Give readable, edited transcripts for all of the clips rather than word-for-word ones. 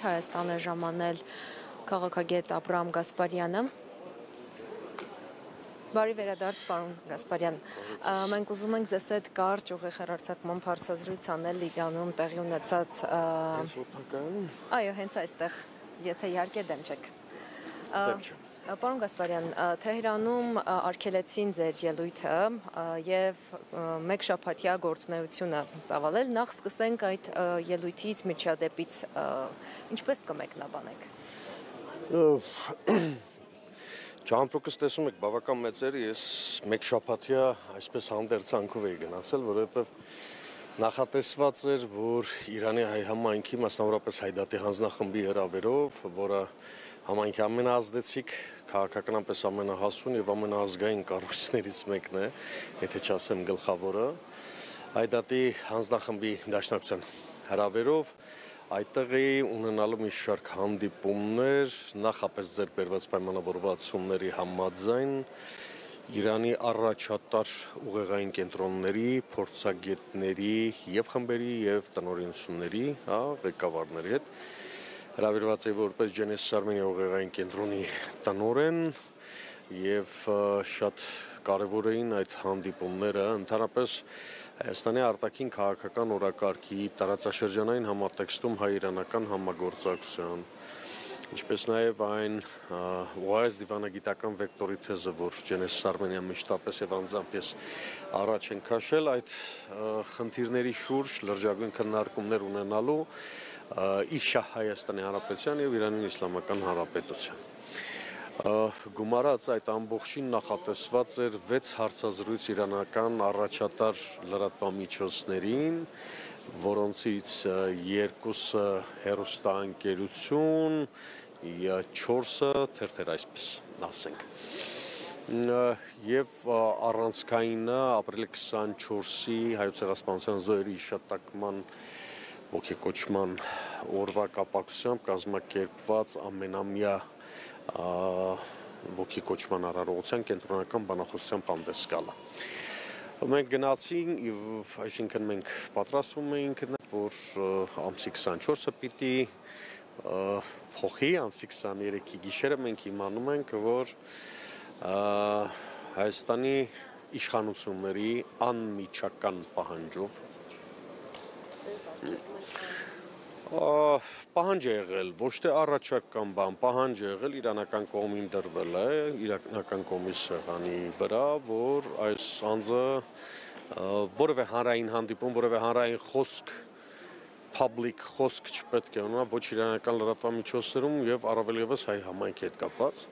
Հայաստան է ժամանել քաղաքագետ Աբրահամ Գասպարյանը։ Բարի վերադարձ, պարոն Գասպարյան։ Մենք ուզում ենք ձեզ հետ կարճ ուղիղ հեռարձակման հարցազրույց անել Լիբանում տեղի ունեցած Այո, հենց այստեղ, եթե իհարկե դեմ չեք։ Պարոն Գասպարյան, Թեհրանում արգելեցին ձեր ելույթը եւ մեկ շաբաթյա գործունեությունը ծավալել։ Նախ սկսենք այդ ելույթից, միջադեպից, ինչպես կմեկնաբանեք։ Ճամփորդս տեսում եք բավական մեծ էր, ես մեկ շաբաթյա այսպես հանդերձանքով էի գնացել, որովհետև նախատեսված էր, որ Իրանի հայ համայնքի, մասնավորապես Հայդատի հանձնախմբի հրավերով, որը համայնքի ամենաազդեցիկ, քաղաքականապես ամենահասուն եւ ամենաազգային կառույցներից մեկն է, եթե չասեմ գլխավորը, Հայդատի հանձնախմբի դաշնակցության հրավերով այդտեղ էի ունենալու մի շարք հանդիպումներ, նախապես ձեռք բերված պայմանավորվածությունների համաձայն Իրանի առաջատար ուղեղային կենտրոնների, փորձագետների եւ խմբերի եւ տնօրինությունների, ղեկավարների հետ հրավիրված էի որպես Genesis Armenia ուղեղային կենտրոնի տնօրեն եւ շատ կարեւոր էին այդ հանդիպումները, ընդհանրապես Հայաստանի արտաքին քաղաքական օրակարգի տարածաշրջանային համատեքստում հայ-իրանական համագործակցության, ինչպես նաև այն ուղղակի դիվանագիտական վեկտորի թեզը, որ Genesis Armenia մշտապես եւ անձամբ ես առաջ են քաշել այդ խնդիրների շուրջ լրջագույն քննարկումներ ունենալու Իշա Հայաստանի Հանրապետության եւ Իրանի Իսլամական Հանրապետության։ Գումարած այդ ամբողջին նախատեսված էր 6 հարցազրույց իրանական առաջատար լրատվամիջոցներին, որոնցից 2-ը հեռուստաընկերություն, 4-ը թերթեր, այսպես ասենք։ Եվ առանցքայինը ապրիլի 24-ի Հայոց ցեղասպանության զոհերի հիշատակման ոգեկոչման օրվա կապակցությամբ կազմակերպված ամենամյա ոգեկոչման արարողության կենտրոնական բանախոսությամբ հանդես գալը։ Մենք գնացինք, այսինքն մենք պատրաստվում էինք, որ ամսի 24-ը պիտի փոխի, ամսի 23-ի գիշերը մենք իմանում ենք, որ Հայաստանի իշխանությունների անմիջական պահանջով պահանջ է եղել, ոչ թե առաջարկ կամ բան, պահանջ է եղել իրանական կողմին դրվել է, իրանական կողմի սեղանի վրա, որ այս անձը որևէ հանրային հանդիպում, որևէ հանրային խոսք, public խոսք չպետք է ունենա ոչ իրանական լրատվամիջոցներում եւ առավել եւս հայ համայնքի հետ կապված։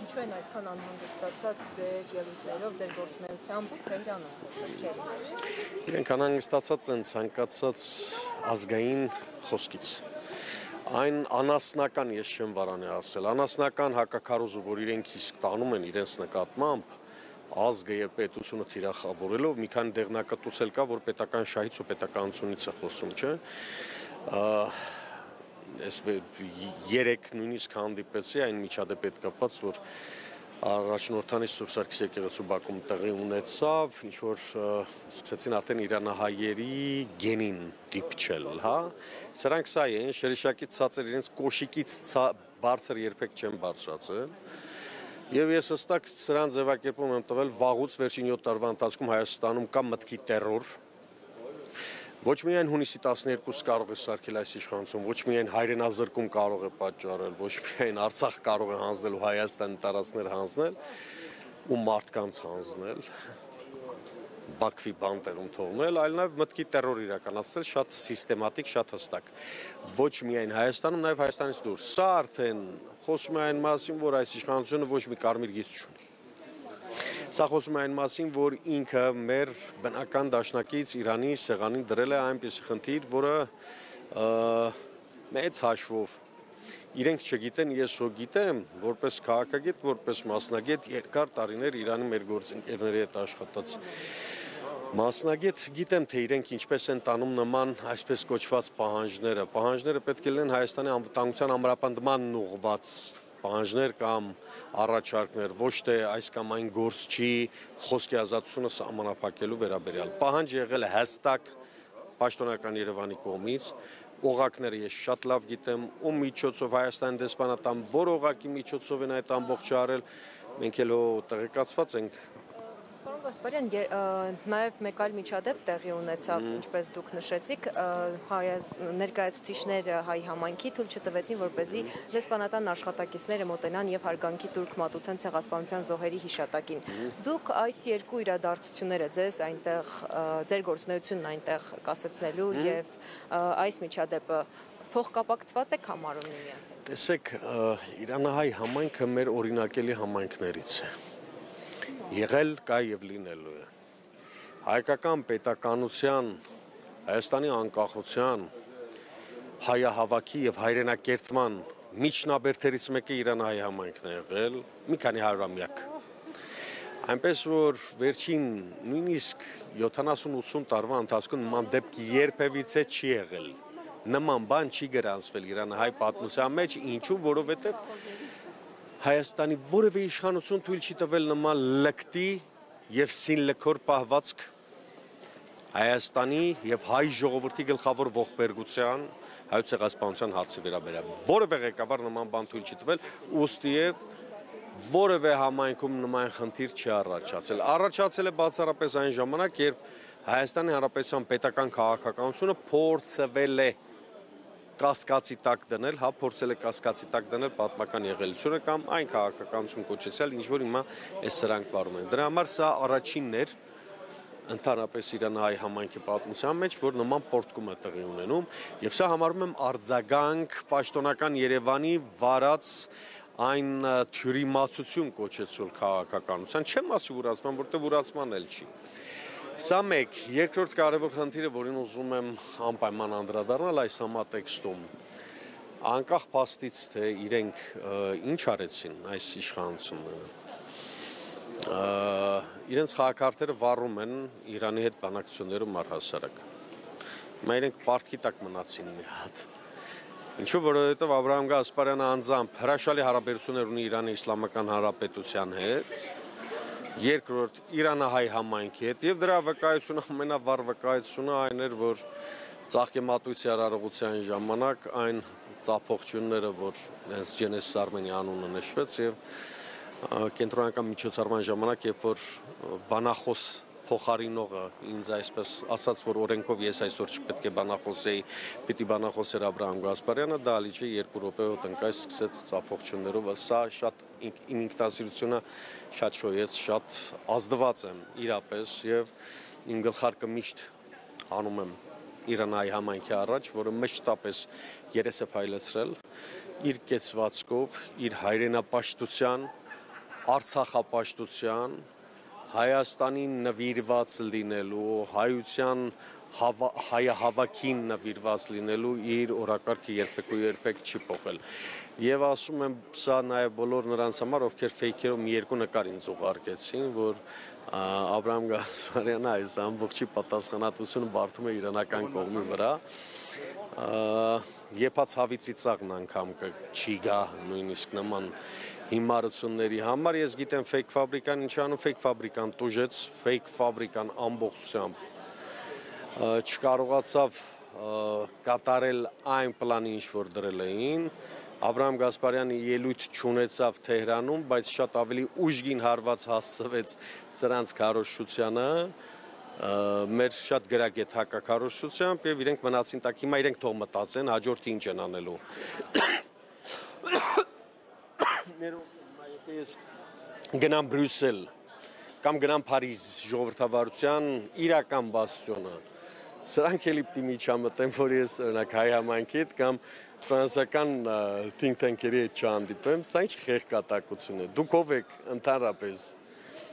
Ինչու են այդքան անհանգստացած ձեր ելույթներով, ձեր գործունեությամբ Թեհրանում, պետք է լիներ։ Իրենք անհանգստացած են ցանկացած ազգային խոսքից։ Այն անասնական, ես չեմ վարանի ասել, անասնական հակակարոզը, որ իրենք իսկ տանում են իրենց նկատմամբ, ազգը եւ պետությունը թիրախավորելով մի քանի դեղնակտուցել կա, որ պետական շահից ու պետականությունից է խոսում, չէ։ Ես 3 նույնիսկ հանդիպեցի այն միջադեպի հետ կապված, որ առաջնորդանի Սուրբ Սարգիս եկեղեցու բակում տեղի ունեցավ, ինչ որ սկսեցին արդեն իրանահայերի գենին դիպչել, հա։ Սրանք սա են, շերիշակից ցածր իրենց կոշիկից բարձր երբեք չեն բարձրացել։ Եվ ես հստակ սրան ձևակերպում եմ տվել վաղուց վերջին 7 տարվա ընթացքում Հայաստանում կա մտքի տերոր։ Ոչ միայն հունիսի 12-ը կարող է սարքել այս իշխանություն, ոչ միայն հայրենազրկում կարող է պատճառել, ոչ միայն Արցախ կարող է հանձնել ու Հայաստանի տարածքներ հանձնել ու մարդկանց հանձնել, Բաքվի բանտերում թողնել, այլ նաև մտքի տերոր իրականացնել շատ սիստեմատիկ, շատ հստակ։ Ոչ միայն Հայաստանում, նաև Հայաստանից դուրս։ Սա արդեն խոսում է այն մասին, որ այս իշխանությունը ոչ մի կարմիր գիծ չունի։ Սա խոսում է այն մասին, որ ինքը մեր բնական դաշնակից Իրանի սեղանին դրել է այնպիսի խնդիր, որը մեծ հաշվով իրենք չգիտեն, ես հո գիտեմ, որպես քաղաքագետ, որպես մասնագետ երկար տարիներ Իրանի մեր գործընկերների հետ աշխատած մասնագետ, գիտեմ, թե իրենք ինչպես են տանում նման այսպես կոչված պահանջները։ Պահանջները պետք է լինեն Հայաստանի անվտանգության ամրապնդմանն ուղղված պահանջներ կամ առաջարկներ, ոչ թե այս կամ այն գործչի խոսքի ազատությունը սահմանափակելու վերաբերյալ։ Պահանջ եղել է հստակ պաշտոնական Երևանի կողմից, օղակները ես շատ լավ գիտեմ, ում միջոցով Հայաստանի դեսպանատան որ օղակի միջոցով են այդ ամբողջը արել, մենք էլ տեղեկացված ենք։ Պարոն Գասպարյան, նաև մեկ այլ միջադեպ տեղի ունեցավ, ինչպես դուք նշեցիք, ներկայացուցիչները հայ համայնքի թույլ չտվեցին, որպեսզի դեսպանատան աշխատակիցները մոտենան եւ հարգանքի տուրք մատուցեն ցեղասպանության զոհերի հիշատակին։ Դուք այս երկու իրադարձությունները ձեզ այնտեղ ձեր գործունեությունն այնտեղ կասեցնելու եւ այս միջադեպը փոխկապակցված եք համարում միմյանց։ Տեսեք, իրանահայ համայնքը մեր օրինակելի համայնքներից է։ Եղել կա եւ լինելու է։ Հայկական պետականության, Հայաստանի անկախության, հայահավաքի եւ հայրենակերտման միջնաբերդերից մեկը իրանահայ համայնքն է եղել, մի քանի հարյուրամյակ։ Այնպես որ վերջին նույնիսկ 70-80 տարվա ընթացքում նման դեպք երբևիցե չի եղել։ Նման բան չի գրանցվել իրանահայ պատմության մեջ, ինչու, որովհետեւ Հայաստանի որևէ իշխանություն թույլ չի տվել նման լկտի եւ սինլքոր պահվածք Հայաստանի եւ հայ ժողովրդի գլխավոր ողբերգության հայոց ցեղասպանության հարցի վերաբերյալ։ Որևէ ղեկավար նման բան թույլ չի տվել, ուստի եւ որևէ համայնքում նման խնդիր չի առաջացել։ Առաջացել է բացառապես այն ժամանակ, երբ Հայաստանի Հանրապետության պետական քաղաքականությունը փորձվել է կասկածի տակ դնել, փորձել է կասկածի տակ դնել պատմական եղելությունը կամ այն քաղաքականություն կոչեցյալ, ինչ որ հիմա այս սրանք վարում են։ Դրա համար սա առաջինն էր ընդհանրապես իրանահայ համայնքի պատմության մեջ, որ նման պորտկում է տեղի ունենում, եւ սա համարում եմ արձագանք պաշտոնական Երևանի վարած այն թյուրիմացություն կոչեցულ քաղաքականության, չեմ ասի ուրացման, որտեղ ուրացման էլ չի։ Սա մեկ, երկրորդ կարևոր խնդիրը, որին ուզում եմ անպայման անդրադառնալ այս համատեքստում, անկախ փաստից, թե իրենք ինչ արեցին այս իշխանությունները, իրենց խաղակարգերը վառում են Իրանի հետ բանակցություններում առհասարակ։ Հիմա իրենք պարտքի տակ մնացին մի հատ։ Ինչու, որովհետև Աբրահամ Գասպարյանը անձամբ հրաշալի հարաբերություններ ունի Իրանի Իսլամական Հանրապետության հետ, երկրորդ իրանահայ համայնքի հետ եւ դրա վկայությունը ամենավառ վկայությունը այն էր, որ ծաղկեմատույցի արարողության ժամանակ այն ծափողջունները, որ հենց Ջենեսիս Արմենիա անունը նշվեց եւ կենտրոնական միջոցառման ժամանակ, երբ որ բանախոս փոխարինողը ինձ այսպես ասաց, որ օրենքով ես այսօր չպետք է բանախոսեի, պիտի բանախոսեր Աբրահամ Գասպարյանը, դա ալիչի 2 րոպեով տնկայ սկսեց ծափողջուններով, սա շատ իմ ինքնասիրությունը շատ շոյեց, շատ ազդված եմ իրապես եւ իմ գլխարկը միշտ անում եմ իրանահայ համայնքի առաջ, որը մշտապես երես է փայլեցրել իր կեցվածքով, իր հայրենապաշտության, արցախապաշտության, Հայաստանին նվիրված լինելու, հայության հայահավաքին նվիրված լինելու իր օրակարգը երբեք չի փոխել։ Եվ ասում եմ սա նաև բոլոր նրանց համար, ովքեր ֆեյքերով մի երկու նկար ինձ ուղարկեցին, որ Աբրահամ Գասպարյանը այս ամբողջի պատասխանատվությունը բարդում է իրանական կողմի վրա։ Եփած հավի ծիծաղն անգամ չի գա նույնիսկ նման հիմարությունների համար։ Ես գիտեմ ֆեյք ֆաբրիկան ինչ անում, ֆեյք ֆաբրիկան տուժեց, ֆեյք ֆաբրիկան ամբողջությամբ չկարողացավ կատարել այն պլանը, ինչ որ դրել էին։ Աբրահամ Գասպարյանը ելույթ չունեցավ Թեհրանում, բայց շատ ավելի ուժգին հարված հասցվեց սրանց քարոզչությանը, մեր շատ գրագետ հակաքարոզչությամբ եւ իրենք մնացին տակ, հիմա իրենք թող մտածեն հաջորդի ինչ են անելու։ Ես գնամ Բրյուսել կամ գնամ Փարիզ ժողովրդավարության իրական բաստիոնը, սրանք էլի պիտի միջամտեմ, որ ես օրինակ հայ համայնքի հետ կամ ֆրանսիական think tank-երի հետ չհանդիպեմ, սա ինչ խեղկատակություն է, դուք ով եք ընդհանրապես։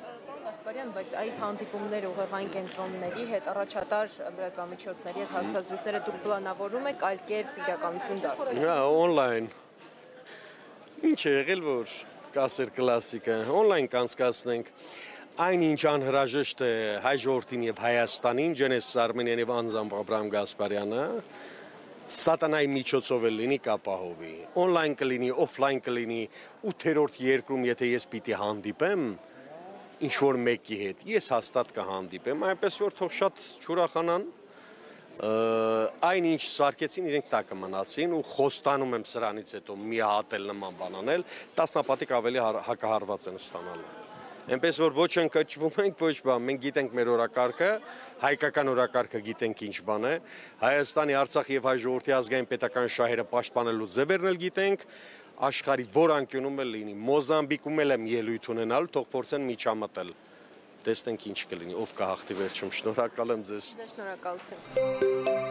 Պարոն Գասպարյան, բայց այդ հանդիպումները ուղեղային կենտրոնների հետ, առաջատար լրատվամիջոցների հետ հարցազրույցները դուք պլանավորում եք այլ կերպ իրականություն դարձնել։ Հա, օնլայն։ Ինչ է եղել, որ կասեր կլասիկը, օնլայն կանցկացնենք, այն ինչ անհրաժեշտ է հայ ժողովրդին եւ Հայաստանին, Ջենեսիս Արմենիան եւ անձամբ Աբրահամ Գասպարյանը, սատանայի միջոցով էլ լինի կապահովի, օնլայն կլինի, օֆլայն կլինի, 8-րդ երկրում, եթե ես պիտի հանդիպեմ ինչ որ մեկի հետ, ես հաստատ կհանդիպեմ, այնպես որ թող շատ չուրախանան, Այն ինչ սարքեցին իրենք տակը մնացին ու խոստանում եմ սրանից հետո մի հատ էլ նման բան անել, տասնապատիկ ավելի հակահարված են ստանալու։ Այնպես որ ոչ ընկճվում ենք, ոչ բան, մենք գիտենք մեր օրակարգը, հայկական օրակարգը գիտենք ինչ բան է, Հայաստանի, Արցախի եւ հայ ժողովրդի ազգային պետական շահերը պաշտպանելու ձևերն էլ գիտենք, աշխարհի որ անկյունում էլ լինի, Մոզամբիկում էլ եմ ելույթ ունենալ, թող փորձեն միջամտել։ Տեսնենք ինչ կլինի, ով կհաղթի վերջում։ Շնորհակալ եմ ձեզ։ Շնորհակալություն։